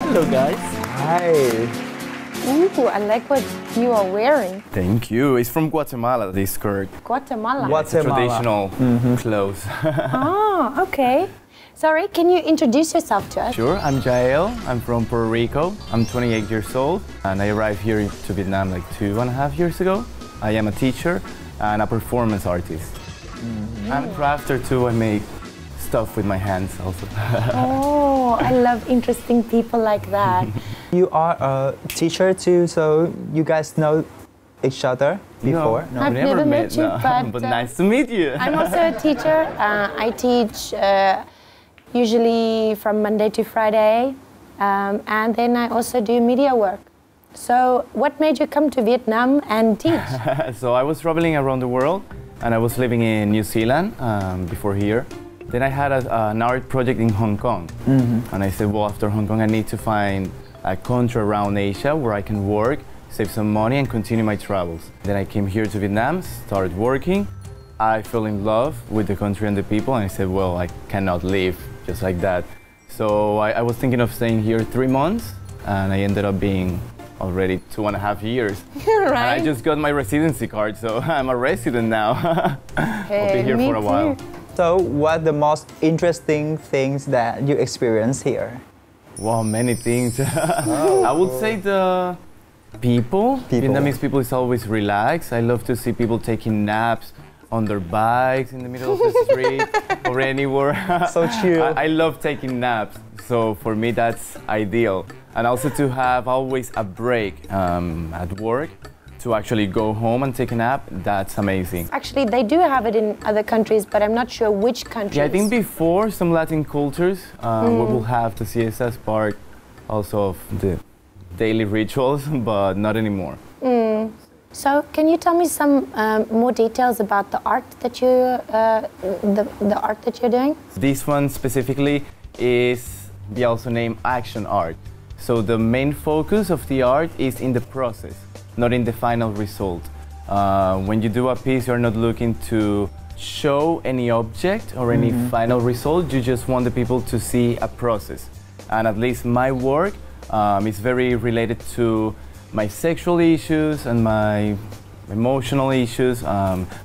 Hello guys. Hi. Ooh, I like what you are wearing. Thank you. It's from Guatemala, this skirt. Guatemala. It's a traditional clothes. Oh, okay. Sorry, can you introduce yourself to us? Sure, I'm Jael. I'm from Puerto Rico. I'm 28 years old and I arrived here to Vietnam like 2.5 years ago. I am a teacher and a performance artist. I'm a crafter too. I make stuff with my hands also. Oh, I love interesting people like that. You are a teacher too, so you guys know each other before? No, I've never met you, but nice to meet you. I'm also a teacher. I teach usually from Monday to Friday, and then I also do media work. So, what made you come to Vietnam and teach? So I was traveling around the world, and I was living in New Zealand before here. Then I had an art project in Hong Kong, and I said, well, after Hong Kong, I need to find a country around Asia where I can work, save some money, and continue my travels. Then I came here to Vietnam, started working. I fell in love with the country and the people, and I said, well, I cannot leave just like that. So I was thinking of staying here 3 months, and I ended up being already 2.5 years. Right. And I just got my residency card, so I'm a resident now. I'll be here for a while. So, what are the most interesting things that you experience here? Wow, many things. I would say the people. Vietnamese people is always relaxed. I love to see people taking naps on their bikes in the middle of the street or anywhere. So chill. I love taking naps, so for me that's ideal. And also to have always a break at work, to actually go home and take a nap, that's amazing. Actually, they do have it in other countries, but I'm not sure which countries. Yeah, I think before some Latin cultures, we will have the siesta as part also of the daily rituals, but not anymore. So, can you tell me some more details about the art that you, the art that you're doing? This one specifically is the also named action art. So the main focus of the art is in the process, not in the final result. When you do a piece, you're not looking to show any object or any final result. You just want the people to see a process. And at least my work is very related to my sexual issues and my emotional issues,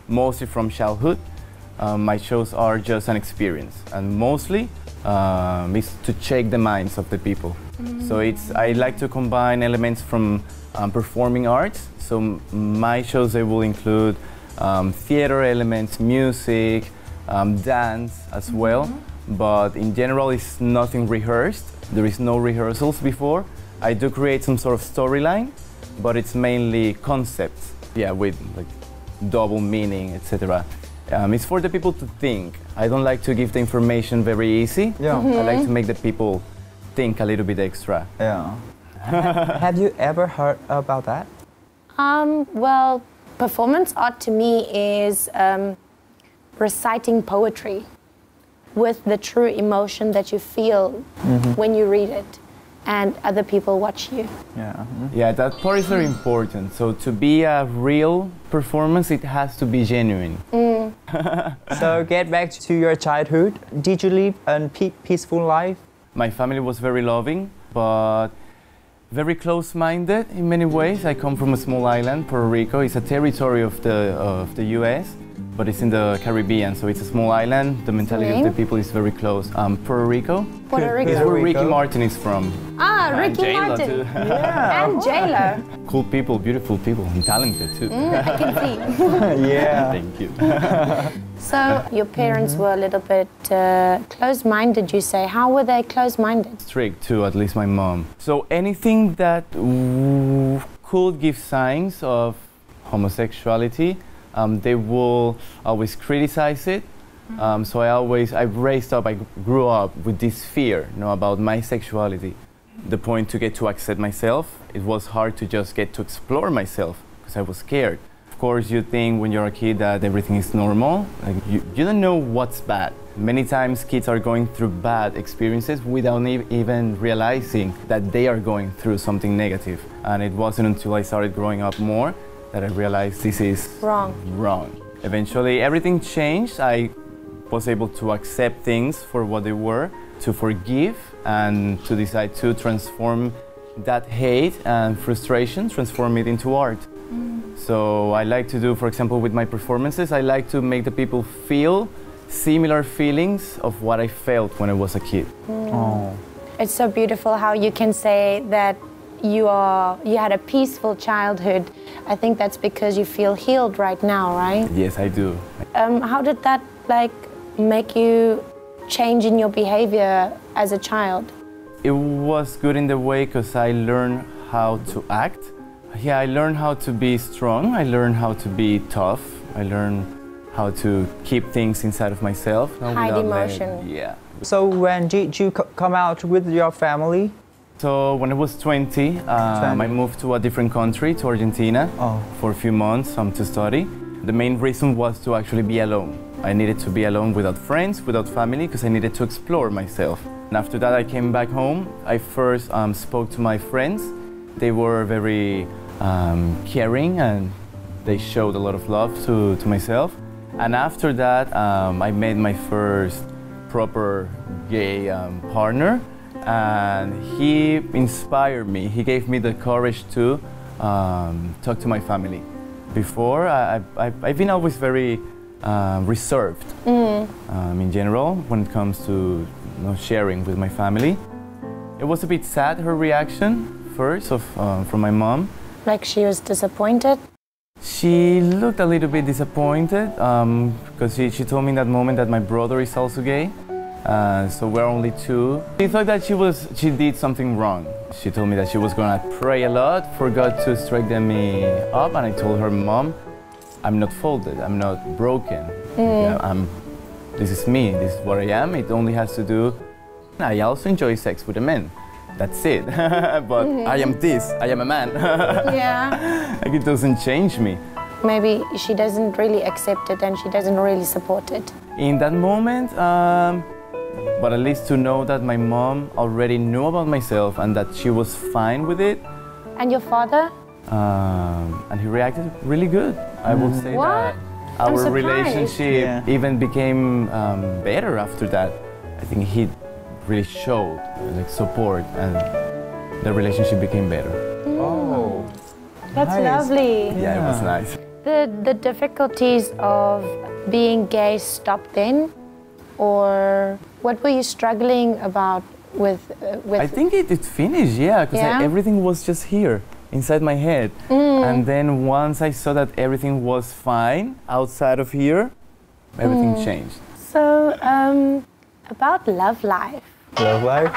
mostly from childhood. My shows are just an experience, and mostly is to check the minds of the people. So I like to combine elements from performing arts. So my shows, they will include theater elements, music, dance as well. But in general, it's nothing rehearsed. There is no rehearsals before. I do create some sort of storyline, but it's mainly concepts, yeah, with like double meaning, etc. It's for the people to think. I don't like to give the information very easy. Yeah. I like to make the people think a little bit extra. Yeah. Have you ever heard about that? Well, performance art to me is reciting poetry with the true emotion that you feel when you read it and other people watch you. Yeah. Yeah, that part is very important. So to be a real performance, it has to be genuine. So get back to your childhood. Did you live a peaceful life? My family was very loving, but very close-minded in many ways. I come from a small island, Puerto Rico. It's a territory of the US, but it's in the Caribbean, so it's a small island. The mentality of the people is very close. Puerto Rico. Puerto Rico. It's where Ricky Martin is from. Ah, And Ricky J-Lo Martin. too. Yeah. And J-Lo. Cool people, beautiful people, and talented too. I can see. Yeah. Thank you. So, your parents were a little bit close-minded, you say. How were they close-minded? Strict too, at least my mom. So anything that could give signs of homosexuality, they will always criticize it. So I grew up with this fear, about my sexuality. The point to get to accept myself, it was hard to just get to explore myself because I was scared. Of course, you think when you're a kid that everything is normal. Like you don't know what's bad. Many times kids are going through bad experiences without even realizing that they are going through something negative. And it wasn't until I started growing up more that I realized this is wrong. Eventually, everything changed. I was able to accept things for what they were, to forgive and to decide to transform that hate and frustration, transform it into art. So I like to do, for example, with my performances, I like to make the people feel similar feelings of what I felt when I was a kid. Oh. It's so beautiful how you can say that you had a peaceful childhood. I think that's because you feel healed right now, right? Yes, I do. How did that make you change in your behavior as a child? It was good in the way because I learned how to act. Yeah, I learned how to be strong. I learned how to be tough. I learned how to keep things inside of myself. Hide emotion. Yeah. So when did you come out with your family? So when I was 20, I moved to a different country, to Argentina, for a few months to study. The main reason was to actually be alone. I needed to be alone without friends, without family, because I needed to explore myself. And after that, I came back home. I first spoke to my friends. They were very caring and they showed a lot of love to myself. And after that, I made my first proper gay partner, and he inspired me. He gave me the courage to talk to my family. Before, I've been always very reserved in general when it comes to sharing with my family. It was a bit sad, her reaction first from my mom. Like she was disappointed? She looked a little bit disappointed because she told me in that moment that my brother is also gay. So we're only two. She thought that she did something wrong. She told me that she was gonna pray a lot for God to straighten me up, and I told her, Mom, I'm not folded, I'm not broken. Yeah, this is me, this is what I am. It only has to do. I also enjoy sex with a man. That's it. But I am this, I am a man. Yeah. Like it doesn't change me. Maybe she doesn't really accept it and she doesn't really support it. In that moment, but at least to know that my mom already knew about myself and that she was fine with it. And your father? And he reacted really good. I would say that our relationship even became better after that. I think he really showed support, and the relationship became better. Oh, that's lovely. Yeah, it was nice. The difficulties of being gay stopped then, or what were you struggling about with? I think it finished, because everything was just here inside my head, and then once I saw that everything was fine outside of here, everything changed. So about love life. Love life?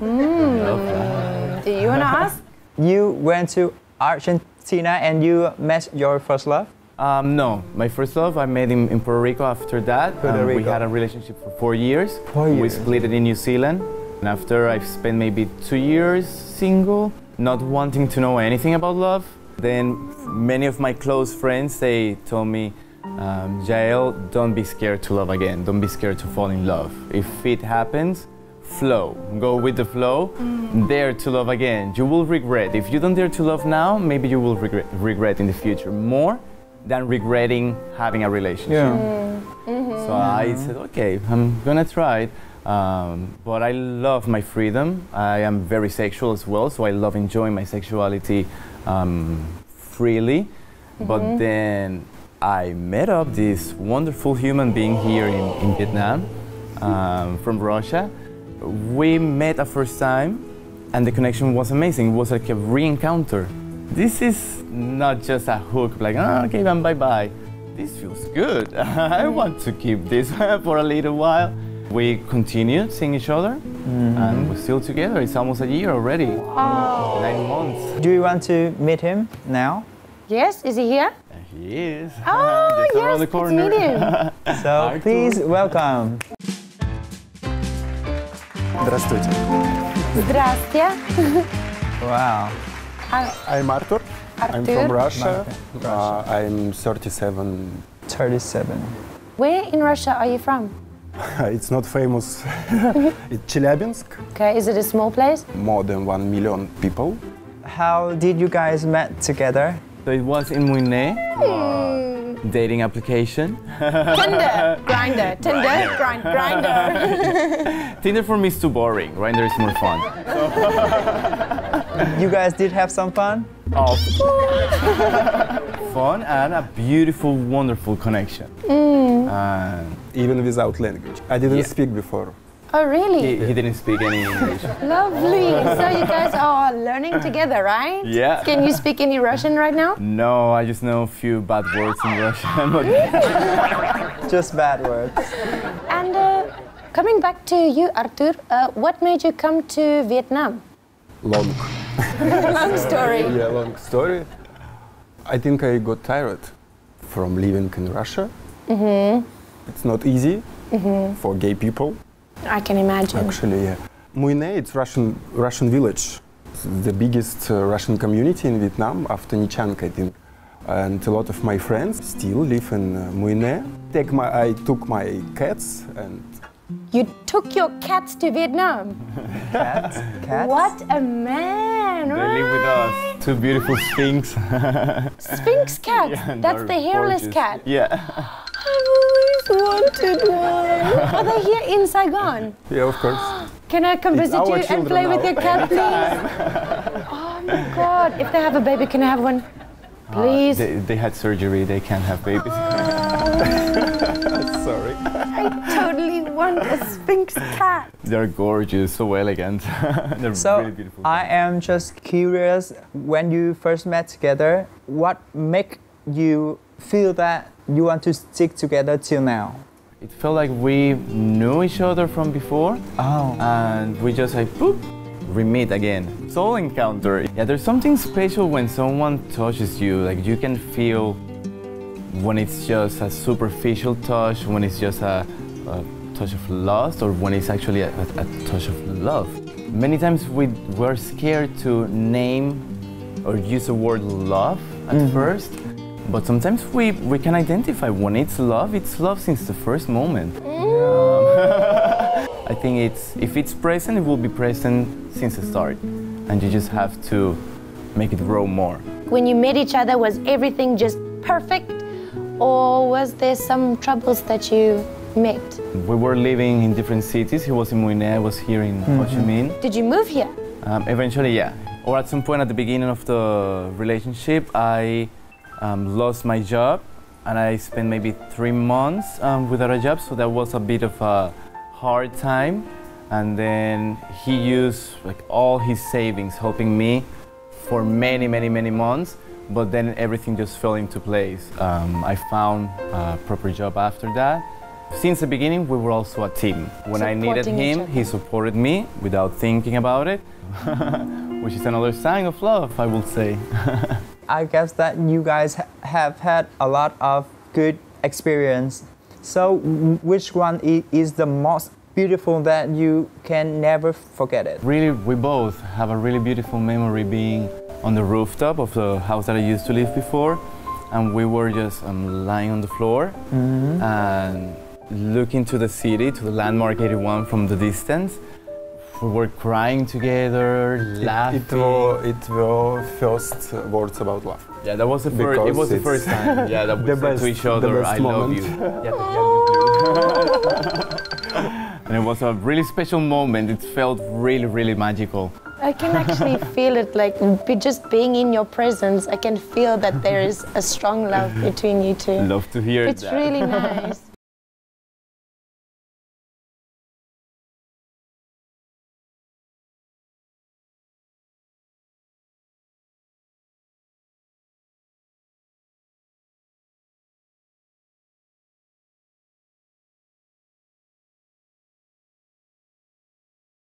Love life. Do you want to ask? You went to Argentina and you met your first love? No, my first love I met in Puerto Rico. After that, we had a relationship for 4 years. 4 years. We split it in New Zealand. And after I've spent maybe 2 years single, not wanting to know anything about love. Then many of my close friends, they told me, Jael, don't be scared to love again. Don't be scared to fall in love. If it happens, flow. Go with the flow. Dare to love again. You will regret. If you don't dare to love now, maybe you will regret in the future more than regretting having a relationship. So I said, okay, I'm gonna try it. But I love my freedom. I am very sexual as well, so I love enjoying my sexuality freely. But then I met up this wonderful human being here in Vietnam, from Russia. We met a first time and the connection was amazing. It was like a re-encounter. This is not just a hook, like, okay, bye-bye. This feels good. I want to keep this for a little while. We continued seeing each other and we're still together. It's almost a year already. 9 months. Do you want to meet him now? Yes, is he here? He is. Oh, just around the yes, corner. let's meet him. So please welcome. Здравствуйте. Здравствуйте. Wow. I'm Arthur. I'm from Russia. I'm 37. 37. Where in Russia are you from? It's not famous. It's Chelyabinsk. Okay, is it a small place? More than 1 million people. How did you guys met together? So it was in MCV, dating application. Tinder, GRINDR, Tinder, GRINDR. Tinder for me is too boring. GRINDR is more fun. You guys did have some fun? Oh, fun and a beautiful, wonderful connection. Even without language. I didn't speak before. Oh, really? He didn't speak any English. Lovely. So you guys are learning together, right? Yeah. Can you speak any Russian right now? No, I just know a few bad words in Russian. Just bad words. And coming back to you, Arthur, what made you come to Vietnam? Long. Long story. Yeah, long story. I think I got tired from living in Russia. It's not easy for gay people. I can imagine. Actually, yeah. MCV, it's Russian village. It's the biggest Russian community in Vietnam after Chàng, I think. And a lot of my friends still live in MCV. I took my cats and... You took your cats to Vietnam? Cats? What a man! They live with us. Two beautiful Sphinx. Sphinx cat? Yeah, That's the hairless gorgeous. cat? Yeah. I've always wanted one. Are they here in Saigon? Yeah, of course. Can I come visit our you and children play with now. your cat, please? Oh my God! If they have a baby, can I have one? Please. They had surgery. They can't have babies. Sorry. I totally want a Sphinx cat. They're gorgeous, so elegant. They're So, really beautiful. I am just curious, when you first met together, what made you feel that you want to stick together till now? It felt like we knew each other from before. Oh. And we just like, boop, we meet again. Soul encounter. Yeah, there's something special when someone touches you. Like you can feel when it's just a superficial touch, when it's just a touch of lust, or when it's actually a touch of love. Many times we're scared to name or use the word love at first, but sometimes we can identify when it's love since the first moment. I think if it's present, it will be present since the start, and you just have to make it grow more. When you met each other, was everything just perfect? Or was there some troubles that you met? We were living in different cities. He was in MCV, I was here in Ho Chi Minh. Did you move here? Eventually, yeah. Or at some point at the beginning of the relationship, I lost my job and I spent maybe 3 months without a job, so that was a bit of a hard time. And then he used like all his savings helping me for many months. But then everything just fell into place. I found a proper job after that. Since the beginning, we were also a team. When I needed him, he supported me without thinking about it, which is another sign of love, I will say. I guess that you guys have had a lot of good experience. So which one is the most beautiful that you can never forget it? Really, we both have a really beautiful memory being on the rooftop of the house that I used to live before, and we were just lying on the floor and looking to the city, to the landmark 81 from the distance. We were crying together, laughing. It were first words about love. Yeah, that was the first. It was the first time. Yeah, that we said to each other, "I love you." And it was a really special moment. It felt really magical. I can actually feel it, like just being in your presence, I can feel that there is a strong love between you two. Love to hear It's that. really nice.